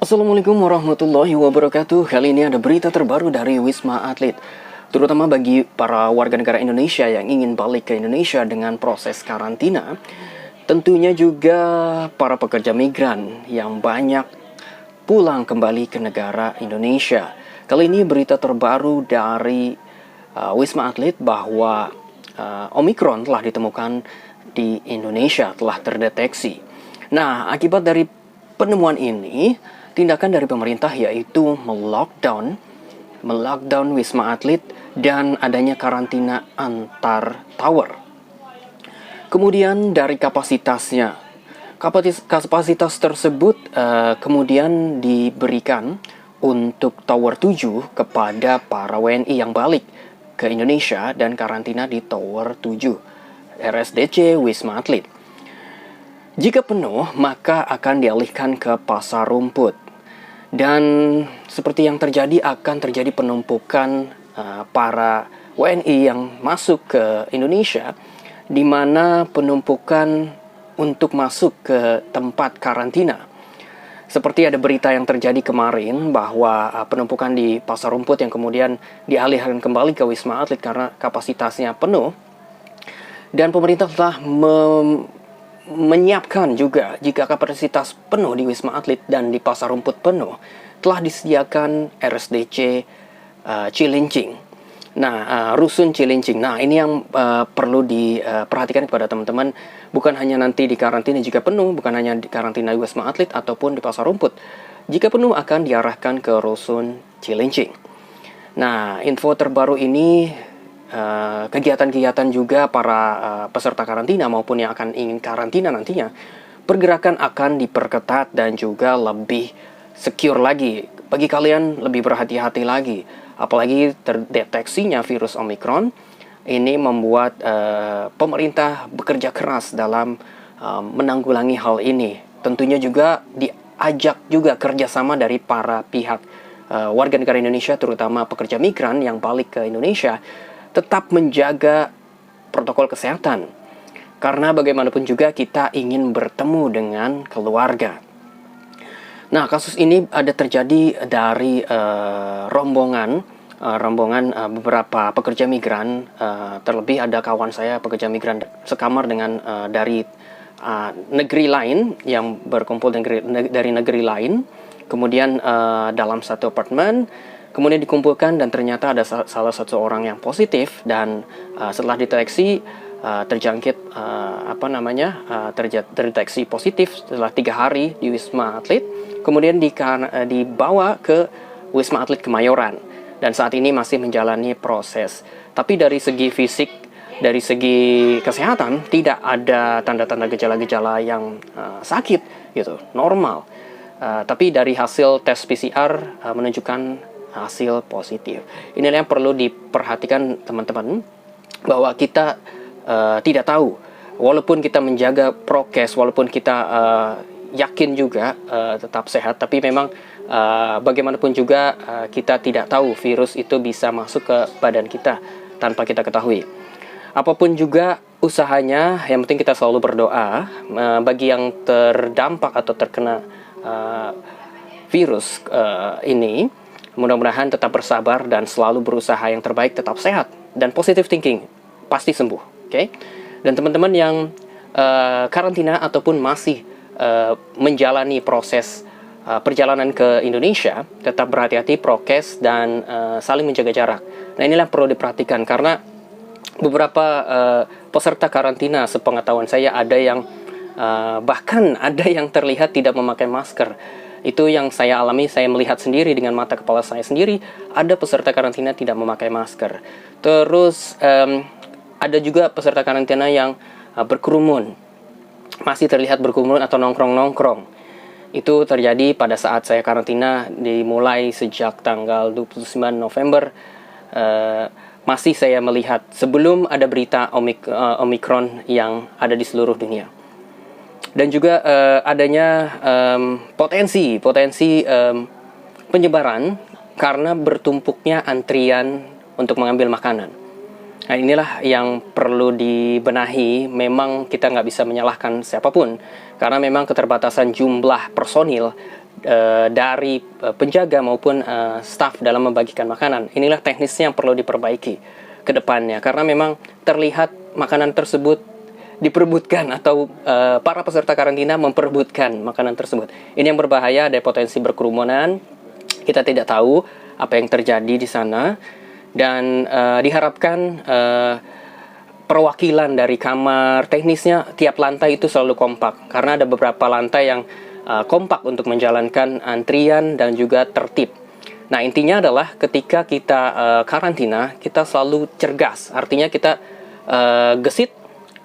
Assalamualaikum warahmatullahi wabarakatuh. Kali ini ada berita terbaru dari Wisma Atlet, terutama bagi para warga negara Indonesia yang ingin balik ke Indonesia dengan proses karantina. Tentunya juga para pekerja migran yang banyak pulang kembali ke negara Indonesia. Kali ini berita terbaru dari Wisma Atlet bahwa Omikron telah ditemukan di Indonesia, telah terdeteksi. Nah, akibat dari penemuan ini, tindakan dari pemerintah yaitu melockdown Wisma Atlet dan adanya karantina antar tower. Kemudian dari kapasitas tersebut kemudian diberikan untuk Tower 7 kepada para WNI yang balik ke Indonesia dan karantina di Tower 7 RSDC Wisma Atlet. Jika penuh, maka akan dialihkan ke Pasar Rumput. Dan seperti yang terjadi, akan terjadi penumpukan para WNI yang masuk ke Indonesia, di mana penumpukan untuk masuk ke tempat karantina. Seperti ada berita yang terjadi kemarin bahwa penumpukan di Pasar Rumput yang kemudian dialihkan kembali ke Wisma Atlet karena kapasitasnya penuh. Dan pemerintah telah menyiapkan juga jika kapasitas penuh di Wisma Atlet dan di Pasar Rumput penuh, telah disediakan RSDC Cilincing. Nah, Rusun Cilincing. Nah, ini yang perlu diperhatikan kepada teman-teman. Bukan hanya nanti di karantina jika penuh, bukan hanya di karantina di Wisma Atlet ataupun di Pasar Rumput. Jika penuh akan diarahkan ke Rusun Cilincing. Nah, info terbaru ini, kegiatan-kegiatan juga para peserta karantina maupun yang akan ingin karantina nantinya, pergerakan akan diperketat dan juga lebih secure lagi. Bagi kalian lebih berhati-hati lagi, apalagi terdeteksinya virus Omikron. Ini membuat pemerintah bekerja keras dalam menanggulangi hal ini. Tentunya juga diajak juga kerjasama dari para pihak warga negara Indonesia, terutama pekerja migran yang balik ke Indonesia, tetap menjaga protokol kesehatan. Karena bagaimanapun juga kita ingin bertemu dengan keluarga. Nah, kasus ini ada terjadi dari rombongan beberapa pekerja migran. Terlebih ada kawan saya pekerja migran sekamar dengan dari negeri lain yang berkumpul dari negeri lain. Kemudian dalam satu apartemen, kemudian dikumpulkan dan ternyata ada salah satu orang yang positif dan setelah deteksi terjangkit terdeteksi positif setelah 3 hari di Wisma Atlet, kemudian dibawa ke Wisma Atlet Kemayoran dan saat ini masih menjalani proses. Tapi dari segi fisik, dari segi kesehatan tidak ada tanda-tanda gejala-gejala yang sakit gitu, normal. Tapi dari hasil tes PCR menunjukkan hasil positif. Inilah yang perlu diperhatikan teman-teman, bahwa kita tidak tahu, walaupun kita menjaga prokes, walaupun kita yakin juga tetap sehat, tapi memang bagaimanapun juga kita tidak tahu virus itu bisa masuk ke badan kita tanpa kita ketahui. Apapun juga usahanya, yang penting kita selalu berdoa bagi yang terdampak atau terkena virus ini. Mudah-mudahan tetap bersabar dan selalu berusaha yang terbaik, tetap sehat dan positive thinking, pasti sembuh. Okay? Dan teman-teman yang karantina ataupun masih menjalani proses perjalanan ke Indonesia, tetap berhati-hati, prokes dan saling menjaga jarak. Nah, inilah perlu diperhatikan karena beberapa peserta karantina sepengetahuan saya ada yang bahkan ada yang terlihat tidak memakai masker. Itu yang saya alami, saya melihat sendiri dengan mata kepala saya sendiri, ada peserta karantina tidak memakai masker. Terus ada juga peserta karantina yang berkerumun, masih terlihat berkerumun atau nongkrong-nongkrong. Itu terjadi pada saat saya karantina dimulai sejak tanggal 29 November. Masih saya melihat sebelum ada berita Omikron yang ada di seluruh dunia. Dan juga adanya potensi penyebaran karena bertumpuknya antrian untuk mengambil makanan. Nah, inilah yang perlu dibenahi. Memang kita nggak bisa menyalahkan siapapun, karena memang keterbatasan jumlah personil dari penjaga maupun staf dalam membagikan makanan. Inilah teknisnya yang perlu diperbaiki ke depannya, karena memang terlihat makanan tersebut diperebutkan atau para peserta karantina memperebutkan makanan tersebut. Ini yang berbahaya, ada potensi berkerumunan. Kita tidak tahu apa yang terjadi di sana, dan diharapkan perwakilan dari kamar teknisnya tiap lantai itu selalu kompak, karena ada beberapa lantai yang kompak untuk menjalankan antrian dan juga tertib. Nah, intinya adalah ketika kita karantina, kita selalu cergas. Artinya kita gesit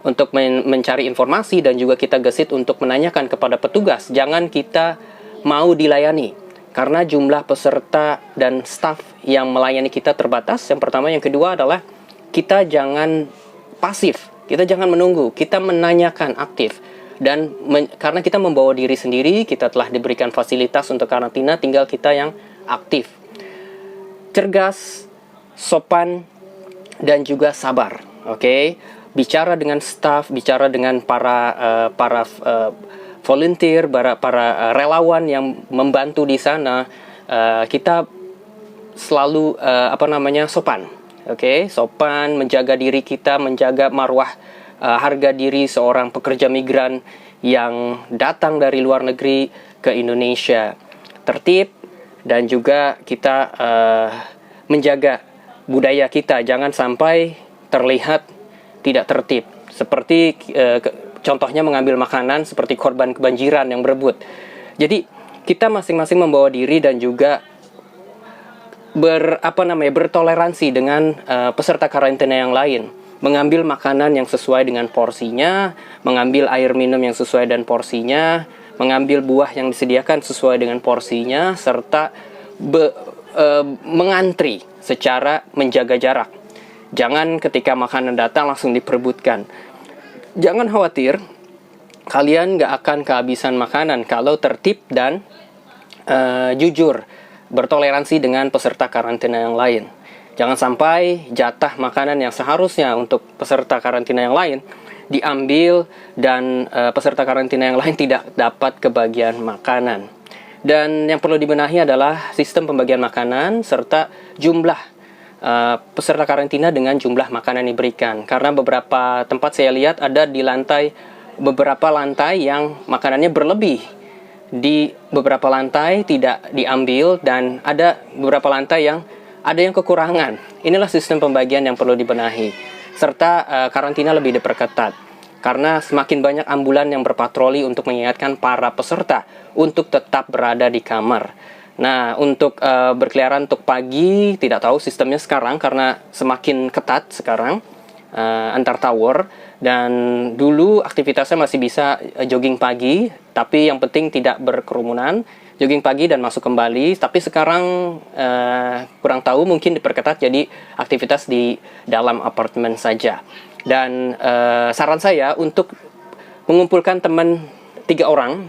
untuk mencari informasi, dan juga kita gesit untuk menanyakan kepada petugas. Jangan kita mau dilayani, karena jumlah peserta dan staf yang melayani kita terbatas. Yang pertama. Yang kedua adalah kita jangan pasif, kita jangan menunggu, kita menanyakan aktif. Dan karena kita membawa diri sendiri, kita telah diberikan fasilitas untuk karantina, tinggal kita yang aktif. Cergas, sopan, dan juga sabar. Oke? Bicara dengan staf, bicara dengan para volunteer, para relawan yang membantu di sana, kita selalu sopan. Oke? Sopan, menjaga diri kita, menjaga marwah harga diri seorang pekerja migran yang datang dari luar negeri ke Indonesia. Tertib, dan juga kita menjaga budaya kita, jangan sampai terlihat tidak tertib. Seperti contohnya mengambil makanan seperti korban kebanjiran yang berebut. Jadi kita masing-masing membawa diri dan juga bertoleransi dengan peserta karantina yang lain. Mengambil makanan yang sesuai dengan porsinya, mengambil air minum yang sesuai dengan porsinya, mengambil buah yang disediakan sesuai dengan porsinya, serta mengantri secara menjaga jarak. Jangan ketika makanan datang langsung diperebutkan. Jangan khawatir, kalian gak akan kehabisan makanan kalau tertib dan jujur, bertoleransi dengan peserta karantina yang lain. Jangan sampai jatah makanan yang seharusnya untuk peserta karantina yang lain diambil, dan peserta karantina yang lain tidak dapat kebagian makanan. Dan yang perlu dibenahi adalah sistem pembagian makanan serta jumlah peserta karantina dengan jumlah makanan yang diberikan. Karena beberapa tempat saya lihat ada di beberapa lantai yang makanannya berlebih. Di beberapa lantai tidak diambil, dan ada beberapa lantai yang ada yang kekurangan. Inilah sistem pembagian yang perlu dibenahi. Serta karantina lebih diperketat, karena semakin banyak ambulan yang berpatroli untuk mengingatkan para peserta untuk tetap berada di kamar. Nah, untuk berkeliaran untuk pagi, tidak tahu sistemnya sekarang, karena semakin ketat sekarang antar tower. Dan dulu aktivitasnya masih bisa jogging pagi, tapi yang penting tidak berkerumunan. Jogging pagi dan masuk kembali. Tapi sekarang kurang tahu, mungkin diperketat jadi aktivitas di dalam apartemen saja. Dan saran saya untuk mengumpulkan teman 3 orang,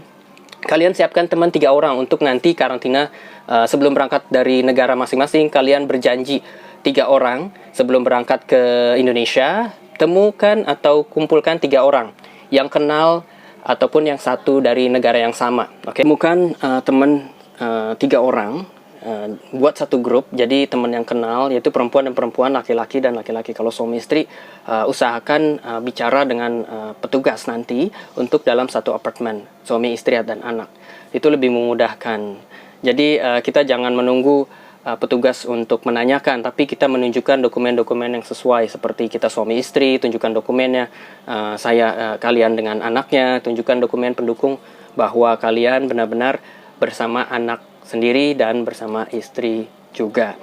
kalian siapkan teman 3 orang untuk nanti karantina. Sebelum berangkat dari negara masing-masing, kalian berjanji 3 orang sebelum berangkat ke Indonesia. Temukan atau kumpulkan 3 orang yang kenal ataupun yang satu dari negara yang sama. Oke, temukan teman 3 orang, buat satu grup. Jadi teman yang kenal, yaitu perempuan dan perempuan, laki-laki dan laki-laki. Kalau suami istri, usahakan bicara dengan petugas nanti untuk dalam satu apartemen, suami istri dan anak. Itu lebih memudahkan. Jadi kita jangan menunggu petugas untuk menanyakan, tapi kita menunjukkan dokumen-dokumen yang sesuai, seperti kita suami istri, tunjukkan dokumennya, kalian dengan anaknya, tunjukkan dokumen pendukung bahwa kalian benar-benar bersama anak sendiri dan bersama istri juga.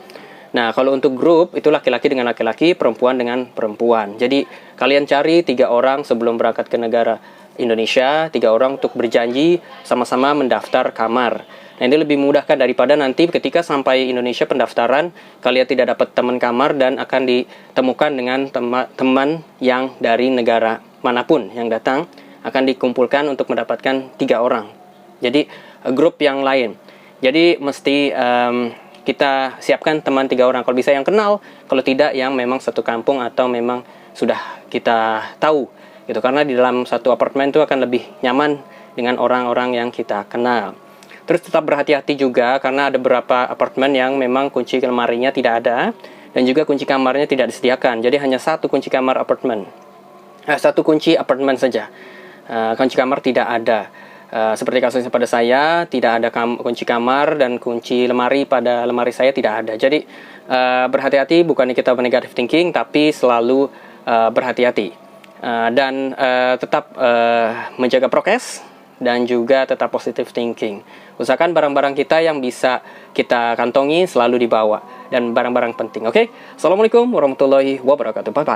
Nah, kalau untuk grup itu laki-laki dengan laki-laki, perempuan dengan perempuan. Jadi kalian cari 3 orang sebelum berangkat ke negara Indonesia, 3 orang untuk berjanji sama-sama mendaftar kamar. Nah, ini lebih memudahkan daripada nanti ketika sampai Indonesia pendaftaran, kalian tidak dapat teman kamar dan akan ditemukan dengan teman yang dari negara manapun yang datang, akan dikumpulkan untuk mendapatkan 3 orang. Jadi grup yang lain. Jadi mesti kita siapkan teman 3 orang. Kalau bisa yang kenal, kalau tidak yang memang satu kampung atau memang sudah kita tahu gitu. Karena di dalam satu apartemen itu akan lebih nyaman dengan orang-orang yang kita kenal. Terus tetap berhati-hati juga karena ada beberapa apartemen yang memang kunci lemarinya tidak ada dan juga kunci kamarnya tidak disediakan. Jadi hanya satu kunci kamar apartemen, satu kunci apartemen saja. Kunci kamar tidak ada. Seperti kasusnya pada saya, tidak ada kunci kamar dan kunci lemari pada lemari saya tidak ada. Jadi berhati-hati, bukannya kita negative thinking, tapi selalu berhati-hati dan tetap menjaga prokes dan juga tetap positive thinking. Usahakan barang-barang kita yang bisa kita kantongi selalu dibawa dan barang-barang penting. Oke? Assalamualaikum warahmatullahi wabarakatuh. Bye bye.